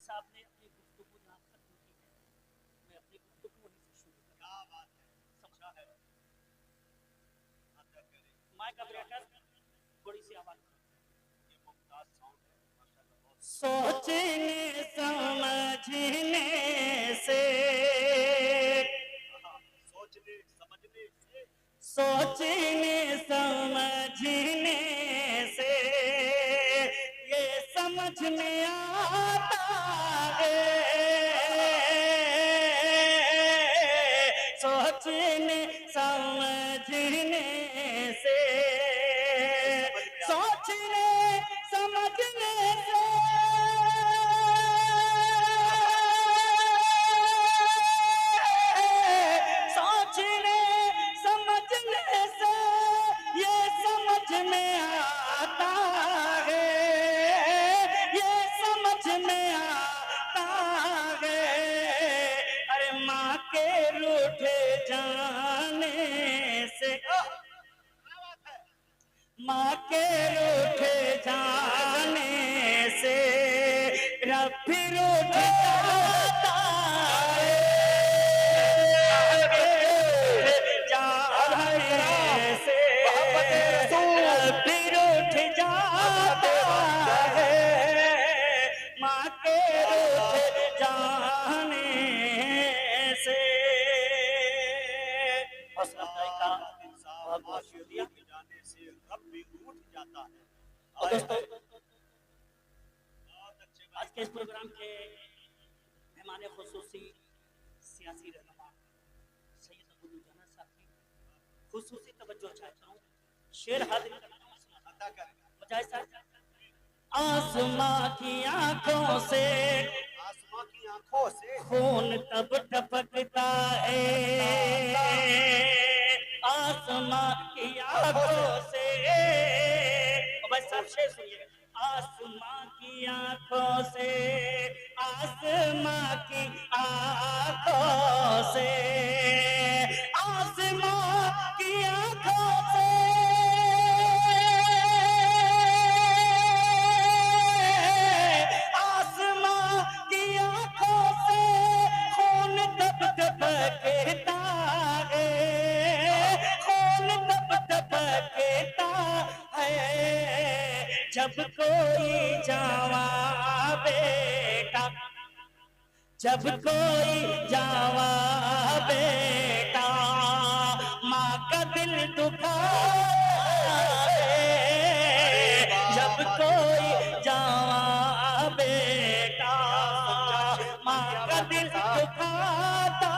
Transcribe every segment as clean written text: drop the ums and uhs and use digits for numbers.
साहब ने अपनी गुफ्तगू जहाँ खत्म की है, मैं अपनी गुफ्तगू वहीं से शुरू करूँ। क्या बात है, समझा है। माइक ऑपरेटर थोड़ी सी आवाज, ये मुमताज साउंड है माशाल्लाह। सोचने समझने से, सोचने समझने से ये समझ में आता है, सोचने समझने से, सोचने समझने से सोचने समझने से ये समझ में आता है, ये समझ में आता है। अरे माँ के रूठ जाने से, माँ के रूठ जाने से रब भी रूठ जाता है, जाने से रब भी रूठ जाता है, माँ के रूठ जाने से। बहुत शुक्रिया। और दोस्तों, आज के इस प्रोग्राम के मेहमान खुसूसी सियासी रहनुमा सैयद अब्दुल जाना साहब की खुसूसी तवज्जो चाहता हूँ। शेर हाजिर मुजाहिद साहब। आसमां की आंखों से, आसमां की आंखों से खून तब टपकता है, आसमां की आंखों से, बस सब शेर सुनिए। आसमां की आंखों से, आसमां की आंखों से, आसमां की आंखों से आसमां की आंखों से खून तब टपकता है, खून तब टपकता है। जब कोई जवां बेटा, जब कोई जवां बेटा माँ का दिल दुखाता है, जब कोई जवां बेटा माँ का दिल दुखाता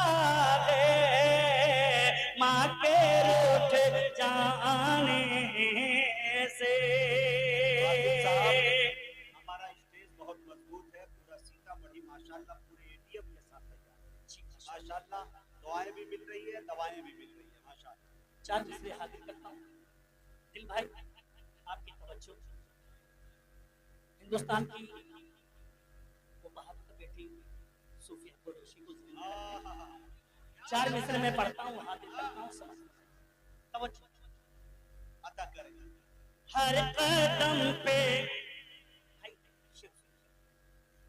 है, माँ के रूठ जाने से। हमारा स्टेज बहुत मजबूत है, पूरा सीतामढ़ी माशाल्लाह पूरे एटीएम के साथ तैयार है माशाल्लाह। दुआएं भी मिल रही है, दवाएं भी मिल रही है माशाल्लाह। चार मिसरे हाजिर करता हूँ। दिल भाई आपकी तवज्जो, हिंदुस्तान की वो बहादुर बेटी सूफिया कुरैशी को चार मिसरे में पढ़ता हूँ, हाजिर करता हूँ, समझ तवज्जो अता करें। हर कदम पे,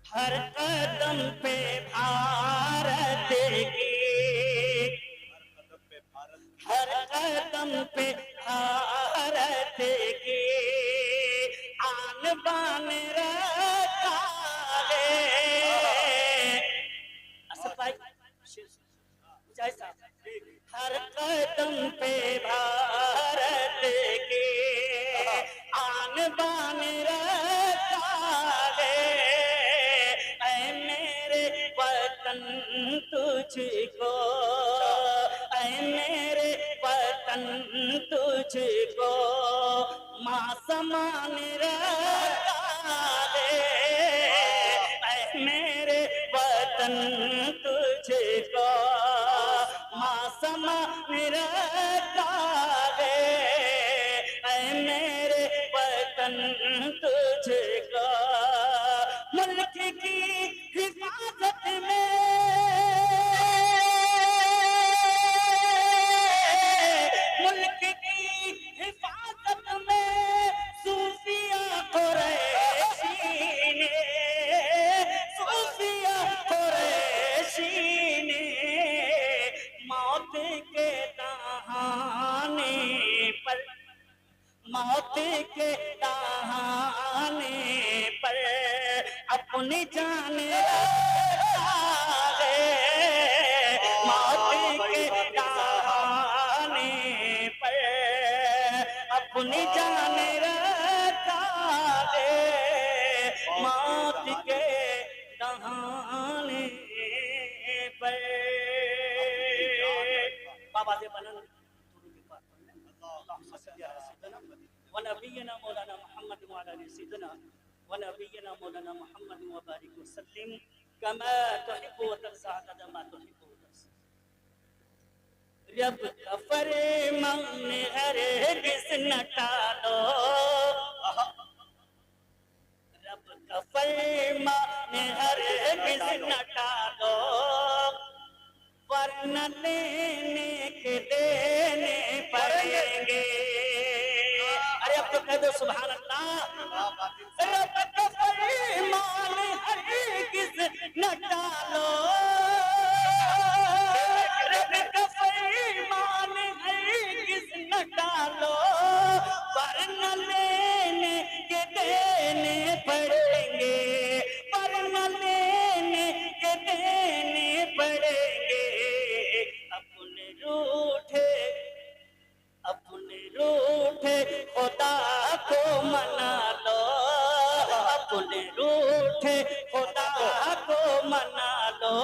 हर कदम पे भारत की, हर कदम पे भारत की आन बान रखा है। असद भाई मुजाहिद साहब, हर कदम पे भारत की आन बान रखा है। ऐ मेरे वतन तुझको, ऐ मेरे वतन तुझको माँ समान रखा है, ऐ मेरे वतन तुझको माँ समान रखा है, ऐ मेरे वतन तुझको मुल्क की हिफाजत में, मुल्क की हिफाजत में सूफिया कुरैशी ने, सूफिया अपनी जान रखता है मौत के दहाने पर, अपनी जान रखता है मौत के दहाने पर। बाबा से बनन वनबीना मौलाना मोहम्मद व अला सय्यिदना वनबीना मौलाना मोहम्मद व बारिक वसल्लिम कमा तुहिब्बु व तरज़ा कमा तुहिब्बु व तरज़ा। रब का फरमान हरगिज़ न टालो, रब का फरमान हरगिज़ न टालो, वरना लेने के देने पड़ेंगे। अरे अब तो कह दो सुभान अल्लाह। रब का फरमान हरगिज़ न टालो, रब का फरमान हरगिज़ न टालो, वरना लेने के देने पड़ेंगे, वरना लेने के देने पड़ेंगे। अपने रूठे खुदा को मना लो, अपने रूठे खुदा को मना लो,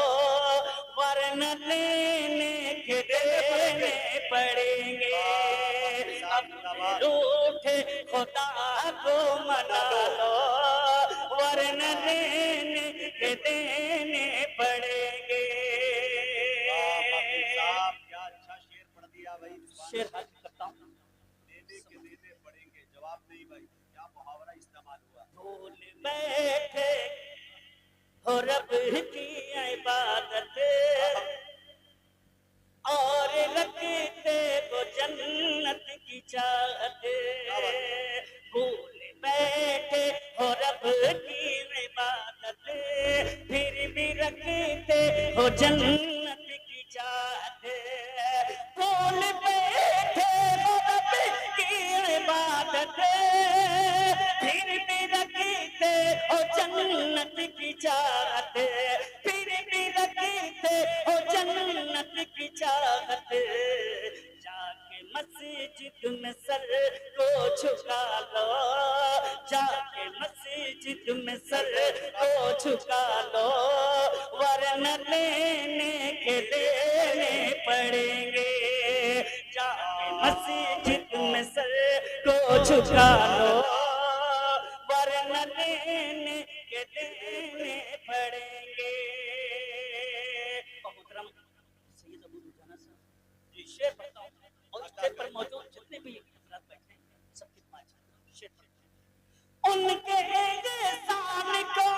वरना लेने के देने पड़ेंगे। अपने रूठे खुदा को मना लो, वरना लेने के देने पड़ेंगे। क्या अच्छा शेर पढ़ दिया भाई। शेर हाजिर करता हूँ। देने के देने पड़ेंगे, जवाब नहीं भाई, क्या मुहावरा इस्तेमाल हुआ। भूल बैठे हो रब की इबादत और रखते हो जन्नत की चाहत। भूल बैठे हो रब की इबादत, फिर भी रखते हो जन्नत की चाहत। भूल बैठे हो रब की इबादत, फिर भी रखते हो जन्नत की चाहत, फिर भी रखते हो जन्नत की चाहत। जाके मस्जिद में सर को झुका लो, जाके मस्जिद में सर को झुका लो, वरना लेने के देने पड़ेंगे। जाके मस्जिद में सर को झुका लो, वरना लेने के देने पड़ेंगे। मोहतरम सैयद अबू दुजाना साहब जी शेर पढ़ता हूँ, और स्टेज पर मौजूद जितने भी हजरात बैठे हैं सबके पास शेर पढ़ता हूँ। उनके एहसान को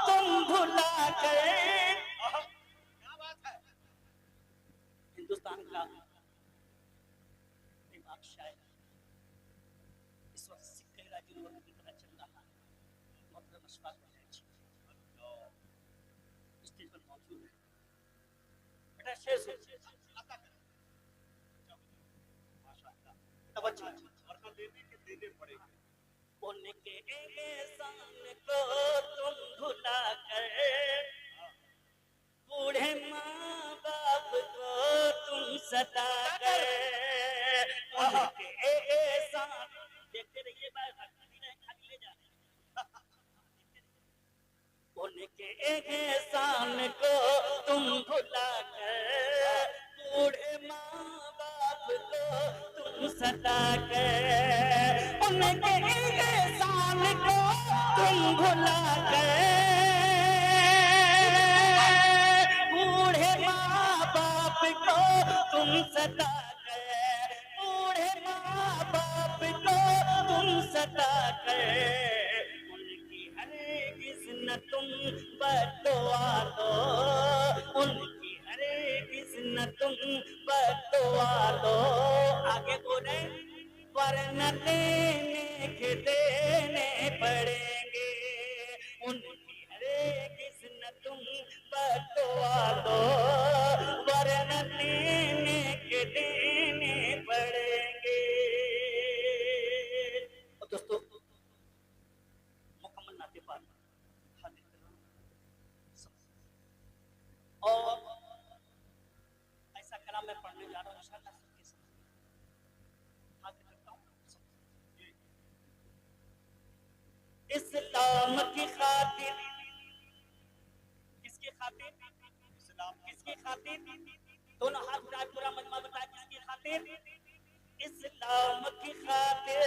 तुम भुला कर, क्या बात है। हिंदुस्तान का दिमाग शायद इस वक्त सिक्के राजी लोगों की तरह चल रहा है। मोहतरम अशफाक स्टेज पर मौजूद है। बेटा शेर सुन, तवज्जो, वरना देने के देने पड़ेंगे। उनके एहसान को तुम भुला कर, बूढ़े माँ बाप को तुम सता कर, उनके एहसान देखते रहिए, खाली ले जा रहे। उनके एहसान को तुम भुला कर, बूढ़े माँ बाप को तुम सता कर, उनके एहसान को तुम भुला कर, बूढ़े माँ बाप को तुम सता कर, बूढ़े माँ बाप को तुम सता कर, उनकी हरगिज़ न तुम बददुआ दो, उनकी हरगिज़ न तुम बददुआ दो। आगे बोले, वरना लेने के देने पड़ेंगे, उनकी हरगिज़ न तुम बददुआ दो, वरना लेने के देने पड़ेंगे। और दोस्तों मुकम्मल नाते पाक हाजिर किसकी खातिर? दोनों हाथ उठाए, पूरा मजमा बताए किसकी खातिर? इस्लाम की खातिर,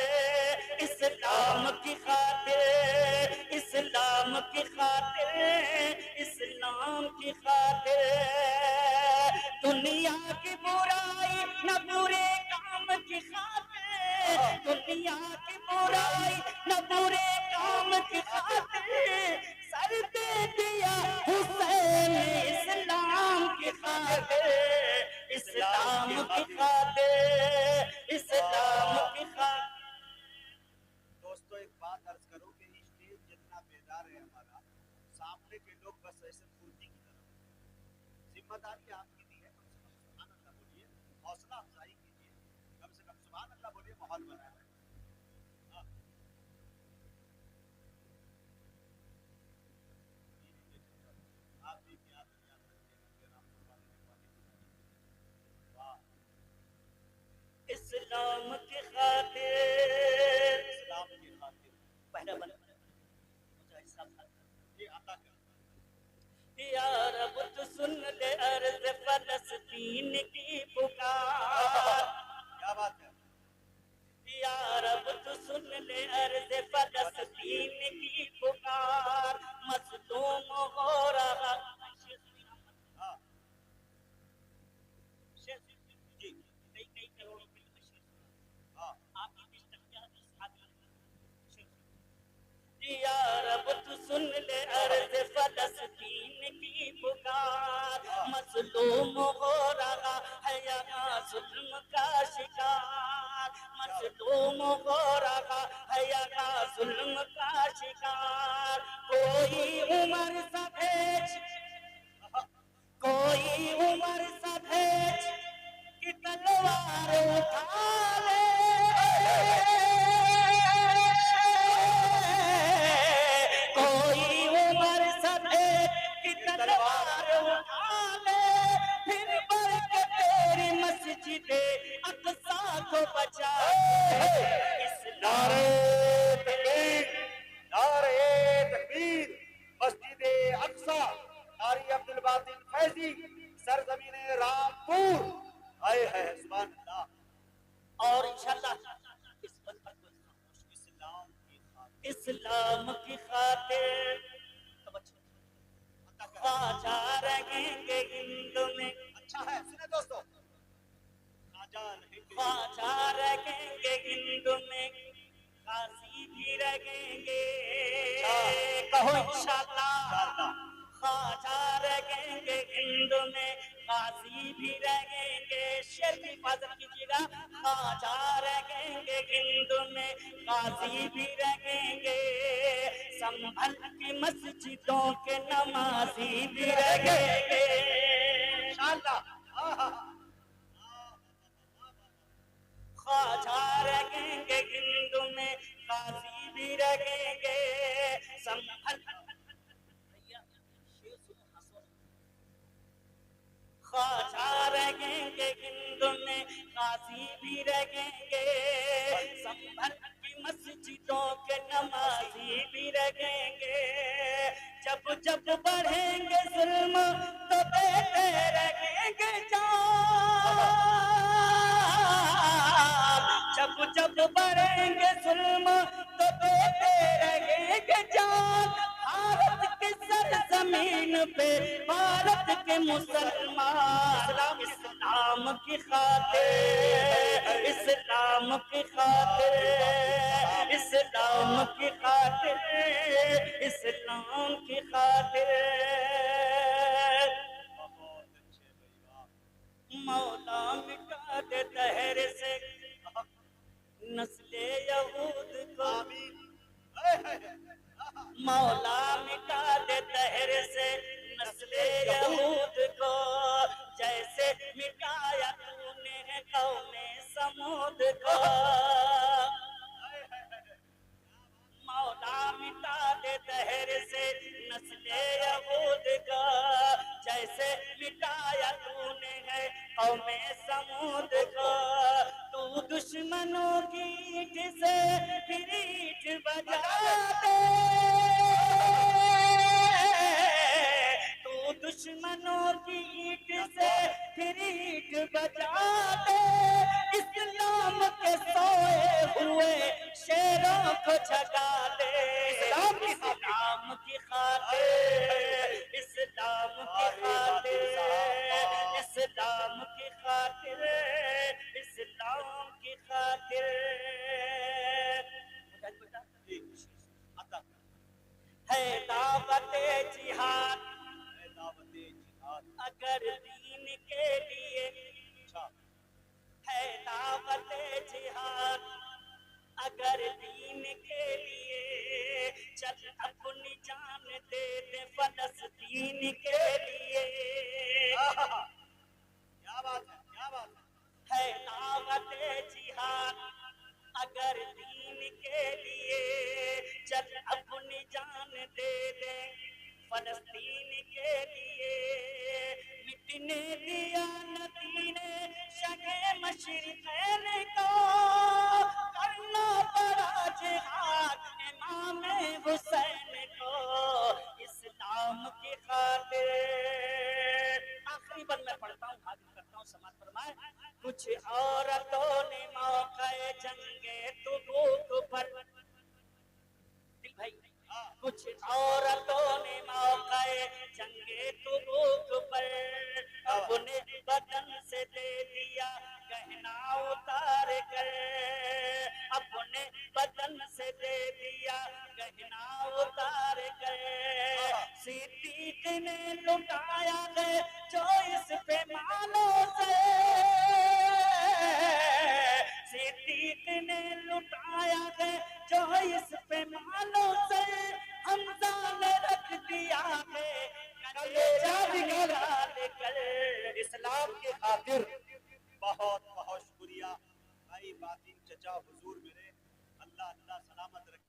इस्लाम की खातिर, इस्लाम की खातिर, इस्लाम की खातिर। दुनिया की बुराई न बुरे काम की खातिर, दुनिया की बुराई न बुरे काम की खातिर सर दे दिया हुसैन इस्लाम की खातिर, इस्लाम की खातिर, इस्लाम की खातिर। दोस्तों एक बात अर्ज करो कि स्टेज जितना बेदार है हमारा, सामने के लोग बस ऐसे फूर्ती की तरह। जिम्मेदारी आपकी दी है, कम से कम सुभान अल्लाह बोलिए, हौसला अफजाई कीजिए, कम से कम सुभान अल्लाह बोलिए, माहौल बनाए। हाँ। आप भी याद रखिएगा, वाह। इस्लाम की खातिर, इस्लाम की खातिर पहला बंद मुजाहिद साहब ये अता कर। या रब तू सुन ले अर्ज़ फ़लस्तीन की पुकार, क्या बात है। या रब तू सुन ले अर्ज़ फ़लस्तीन की पुकार, मज़लूम हो रहा। हाँ जी, कई करोड़ों के लिए शेर सुना। हाँ आपकी दिलचस्पियाँ इस आदमी शेर सुना। या रब तू सुन ले अर्ज़ फ़लस्तीन की पुकार, मज़लूम हो रहा है यहाँ ज़ुल्म का शिकार, मज़लूम हो रहा है यहाँ ज़ुल्म का शिकार। कोई उमर सा भेज, कोई उमर सा भेज कि तलवार उठा ले, कोई उमर सा भेज कि तलवार उठा ले, फिर बढ़ के तेरी मस्जिद अक़सा को बचा ले। इस्लाम नारे तकबीर, मस्जिद अक्सा, कारी अब्दुल बातिन फैजी, सरजमीन रामपुर। आए है सुभान अल्लाह। और इंशाअल्लाह इस बंद पर कोई खामोश। इस्लाम की खातिर इस्लाम की खातिर ख्वाजा रहेंगे हिंद में, अच्छा है, सुने दोस्तों, ख्वाजा रहेंगे, ख्वाजा रहेंगे हिंद में, काजी भी रहेंगे। कहो इंशाअल्लाह। ख्वाजा रहेंगे हिंद में, काजी भी रहेंगे। शेर की हिफाजत कीजिएगा। ख्वाजा रहेंगे हिंद में, काजी भी रहेंगे। संभल की मस्जिदों के नमाजी भी रहेंगे। इंशाअल्लाह। ख्वाजा रहेंगे हिंद में, काजी भी रहेंगे। संभल ख्वाजा रहेंगे हिंद में, काजी भी रहेंगे। संभल की मस्जिदों के नमाजी भी रहेंगे। जब जब बढ़ेंगे जुल्म तो देते रहेंगे जान, जब जब बढ़ेंगे जुल्म तो देते रहेंगे जान। भारत की सरजमीन पे भारत के मुसलमान इस्लाम की खातिर, इस्लाम की खातिर, इस्लाम की खातिर, इस्लाम की खातिर। बहुत अच्छे भाई, वाह। मौला मिटा दे दहर से नस्ले यहूद को, आमीन। हाय, हाय, हाय। मौला मिटा दे दहर से नस्ले यहूद को, जैसे मिटाया तूने कौमे समूद को। मौला मिटा दे दहर से नस्ले यहूद को, जैसे मिटाया तूने है कौमे समूद को। तू दुश्मनों की ईंट से फिर ईंट बजा दे, तू दुश्मनों की इस्लाम की खातिर, इस्लाम की खातिर। बेटा जी अता है दावत जिहाद है दावत जिहाद। अगर दीन के लिए, अच्छा है दावत जिहाद अगर दीन के लिए, चल अपनी जान दे दे फलस्तीन के लिए। क्या बात है, क्या बात है दावत जिहाद अगर दीन के लिए, चल अपनी जान दे दे फलस्तीन के लिए। मिटने दिया नबी ने शगे मशरिक़ैन को, करना पड़ा जिहाद इमाम हुसैन को, इस्लाम की खातिर। आखिरी बंद मैं पढ़ता हूँ, हाजिर करता हूँ, समाज फरमाए। कुछ औरतों ने मौक़े जंगे तुबूक पर, दिल भाई, कुछ औरतों ने मौक़े जंगे तुबूक पर अपने बदन से दे दिया गहना उतार कर, अपने बदन से दे दिया गहना उतार कर। सिद्दीक़ ने लुटाया है जो इस पैमानों से, सिद्दीक़ ने लुटाया है जो इस पैमानों से, हमज़ा ने रख दिया है कलेजा निकाल कर, इस्लाम के खातिर। बहुत बहुत शुक्रिया भाई बातिन चचा हुजूर मेरे, अल्लाह अल्लाह सलामत रखे।